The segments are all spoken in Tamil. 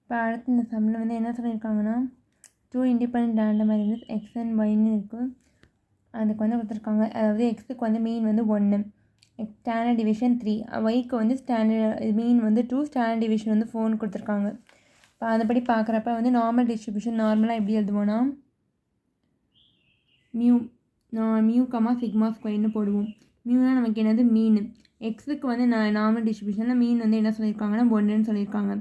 இப்போ அடுத்து இந்த சம்மில் வந்து என்ன சொல்லியிருக்காங்கன்னா 2 independent random variables X and ஒய்ன்னு இருக்குது. அதுக்கு வந்து கொடுத்துருக்காங்க. அதாவது எக்ஸுக்கு வந்து மீன் வந்து 1, ஸ்டாண்டர்ட் டிவிஷன் 3, ஒய்க்கு வந்து மீன் வந்து 2, ஸ்டாண்டர்ட் டிவிஷன் வந்து 4 கொடுத்துருக்காங்க. இப்போ அதுபடி பார்க்குறப்ப வந்து நார்மல் டிஸ்ட்ரிபியூஷன் நார்மலாக எப்படி எழுதுவோன்னா மியூ கமா சிக்மா ஸ்கொயர்னு போடுவோம். மியூனா நமக்கு என்னது மீன். எக்ஸுக்கு வந்து நார்மல் டிஸ்ட்ரிபியூஷனில் மீன் வந்து என்ன சொல்லியிருக்காங்கன்னா 1ன்னு சொல்லியிருக்காங்க.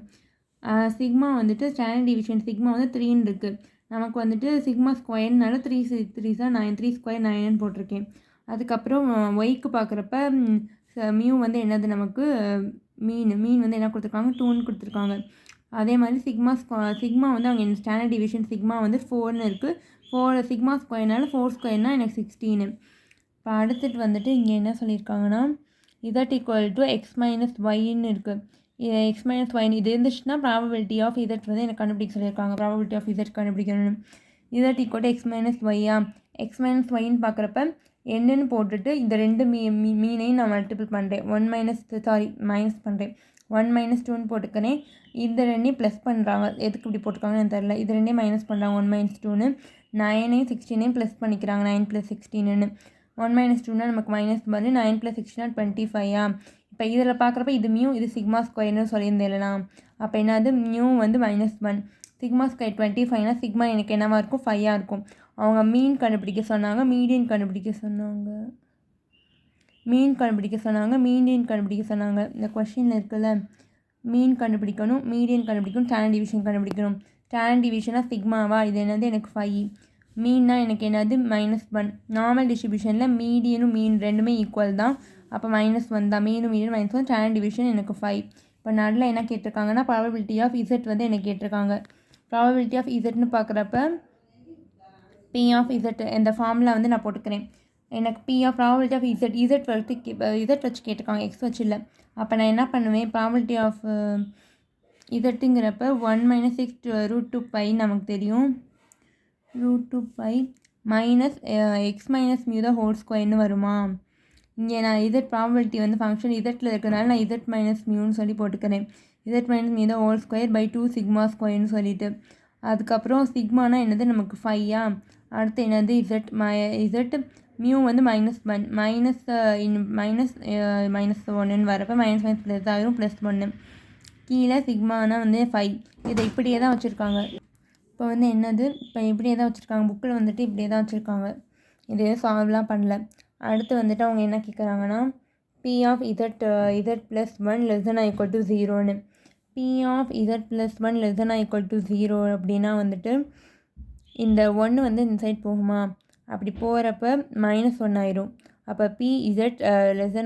சிக்மா வந்துட்டு ஸ்டாண்டர்ட் டிவிஷன் சிக்மா வந்து 3ன்னு இருக்குது. நமக்கு வந்துட்டு சிக்மா ஸ்கொயர்னால 3 3 9 3 ஸ்கொயர் 9ன்னு போட்டிருக்கேன். அதுக்கப்புறம் ஒய்க்கு பார்க்குறப்ப மியூ வந்து என்னது நமக்கு மீன் வந்து என்ன கொடுத்துருக்காங்க 2ன்னு கொடுத்துருக்காங்க. அதே மாதிரி சிக்மா வந்து அவங்க ஸ்டாண்டர்ட் டிவிஷன் சிக்மா வந்து 4ன்னு இருக்குது. 4 சிக்மா ஸ்கொயர்னால 4 ஸ்கொயர்னால் எனக்கு 16. இப்போ அடுத்துட்டு வந்துட்டு இங்கே என்ன சொல்லியிருக்காங்கன்னா Z = x - yன்னு இருக்குது. x - y இது இருந்துச்சுன்னா ப்ராபபிலிட்டி ஆஃப் Z வந்து எனக்கு கண்டுபிடிக்க சொல்லியிருக்காங்க. ப்ராபபிலிட்டி ஆஃப் Z கண்டுபிடிக்கணும். Z = x - y x - yன்னு பார்க்குறப்ப என்னன்னு போட்டுட்டு இந்த ரெண்டு மீனையும் நான் மல்டிபிள் பண்ணுறேன். மைனஸ் பண்ணுறேன். 1 - 2ன்னு போட்டுக்கிறேன். இந்த ரெண்டையும் ப்ளஸ் பண்ணுறாங்க. எதுக்கு இப்படி போட்டுருக்காங்கன்னு எனக்கு தெரில. இது ரெண்டையும் மைனஸ் பண்ணுறாங்க. 1 - 2ன்னு 9ஐயும் 16ஐயும் ப்ளஸ் பண்ணிக்கிறாங்க. 9 + 16ன்னு 1 - 2னா நமக்கு மைனஸ் பண்ணி 9 + 16 25. இப்போ இதில் பார்க்குறப்ப இது மியூ இது சிக்மா ஸ்கொயர்னு சொல்லியிருந்தேன்லண்ணா. அப்போ என்னது மியூ வந்து -1 சிக்மா ஸ்கொயர் 25னா சிக்மா எனக்கு என்னவாக இருக்கும் 5 இருக்கும். அவங்க மீன் கண்டுபிடிக்க சொன்னாங்க. மீடியன் கண்டுபிடிக்க சொன்னாங்க. இந்த கொஷினில் இருக்குல்ல மீன் கண்டுபிடிக்கணும், மீடியன் கண்டுபிடிக்கணும், ஸ்டாண்டர்ட் டிவிஷன் கண்டுபிடிக்கணும். ஸ்டாண்டர்ட் டிவிஷனாக சிக்மாவா இது என்னது எனக்கு 5, மீன்னா எனக்கு என்னது -1. நார்மல் டிஸ்ட்ரிபியூஷனில் மீடியனும் மீன் ரெண்டுமே ஈக்குவல் தான். அப்போ -1 தான். மீனும் -1 ஸ்டாண்டர்ட் டிவிஷன் எனக்கு 5. இப்போ நடுவில் என்ன கேட்டிருக்காங்கன்னா ப்ராபபிலிட்டி ஆஃப் Z வந்து எனக்கு கேட்டிருக்காங்க. ப்ராபபிலிட்டி ஆஃப் Zன்னு பார்க்குறப்ப P ஆஃப் Z இந்த ஃபார்முலா வந்து நான் போட்டுக்கிறேன். எனக்கு P of probability of Z வச்சு கேட்டிருக்காங்க, எக்ஸ் வச்சு இல்லை. அப்போ நான் என்ன பண்ணுவேன் ப்ராபபிலிட்டி ஆஃப் Zங்கிறப்ப 1 - 6 √2π நமக்கு தெரியும். √2π மைனஸ் எக்ஸ் மைனஸ் மியூ தான் ஹோல் ஸ்கொயர்னு வருமா. இங்கே நான் Z ப்ராபபிலிட்டி வந்து ஃபங்க்ஷன் Zல இருக்கிறனால நான் Z - மியூன்னு சொல்லி போட்டுக்கிறேன். Z - மியூ தான் ஹோல் ஸ்கொயர் பை 2 சிக்மா ஸ்கொயர்னு சொல்லிட்டு. அதுக்கப்புறம் சிக்மானா என்னது நமக்கு 5. அடுத்து என்னது Z மியூ வந்து -1 -1ன்னு வரப்போ ++ ஆகிரும் +1. கீழே சிக்மானா வந்து 5. இதை இப்படியே தான் வச்சுருக்காங்க. இப்போ வந்து என்னது இப்போ இப்படியே தான் வச்சுருக்காங்க. புக்கில் வந்துட்டு இப்படியே தான் வச்சுருக்காங்க. இதே சால்வ்லாம் பண்ணல. அடுத்து வந்துட்டு அவங்க என்ன கேட்குறாங்கன்னா P ஆஃப் Z + 1 ≤ 0ன்னு. P ஆஃப் Z + 1 ≤ 0 அப்படின்னா வந்துட்டு இந்த 1 வந்து இந்த சைட் போகுமா, அப்படி போகிறப்ப -1 ஆயிரும். அப்போ PZ ≤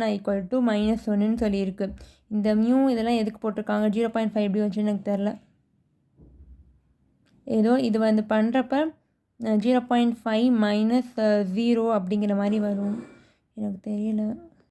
-1ன்னு சொல்லியிருக்கு. இந்த மியூ இதெல்லாம் எதுக்கு போட்டிருக்காங்க 0.5 எப்படி வச்சுன்னு எனக்கு தெரில. ஏதோ இது வந்து பண்ணுறப்ப 0.5 - 0 அப்படிங்கிற மாதிரி வரும், எனக்கு தெரியல.